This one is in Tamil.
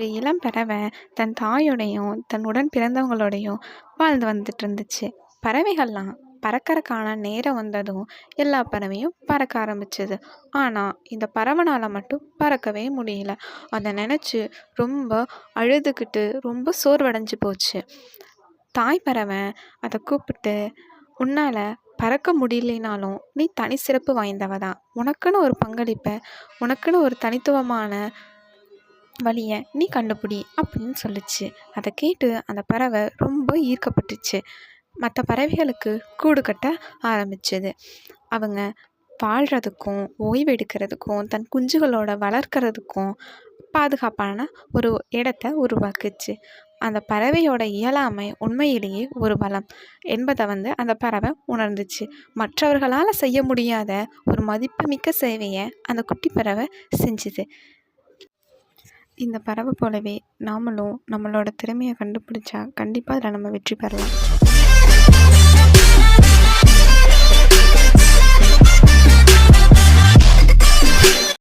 ஒரு இளம் பறவை தன் தாயோடையும் தன் உடன் பிறந்தவங்களோடையும் வாழ்ந்து வந்துட்டு இருந்துச்சு. பறவைகள்லாம் பறக்கறக்கான நேரம் வந்ததும் எல்லா பறவையும் பறக்க ஆரம்பிச்சது. ஆனால் இந்த பறவைனால மட்டும் பறக்கவே முடியல. அதை நினச்சி ரொம்ப அழுதுகிட்டு ரொம்ப சோர்வடைஞ்சு போச்சு. தாய் பறவை அதை கூப்பிட்டு, உன்னால் பறக்க முடியலைனாலும் நீ தனி சிறப்பு வாய்ந்தவ தான். உனக்குன்னு ஒரு பங்களிப்பை, உனக்குன்னு ஒரு தனித்துவமான வழியை நீ கண்டுபிடி அப்படின்னு சொல்லுச்சு. அதை கேட்டு அந்த பறவை ரொம்ப ஈர்க்கப்பட்டுச்சு. மற்ற பறவைகளுக்கு கூடு கட்ட ஆரம்பிச்சது. அவங்க வாழ்கிறதுக்கும் ஓய்வு எடுக்கிறதுக்கும் தன் குஞ்சுகளோட வளர்க்கிறதுக்கும் பாதுகாப்பான ஒரு இடத்த உருவாக்குச்சு. அந்த பறவையோட இயலாமை உண்மையிலேயே ஒரு பலம் என்பதை அந்த பறவை உணர்ந்துச்சு. மற்றவர்களால் செய்ய முடியாத ஒரு மதிப்புமிக்க சேவையை அந்த குட்டி பறவை செஞ்சுது. இந்த பறவை போலவே நாமளும் நம்மளோட திறமையை கண்டுபிடிச்சா கண்டிப்பாக அதில் நம்ம வெற்றி பெறலாம்.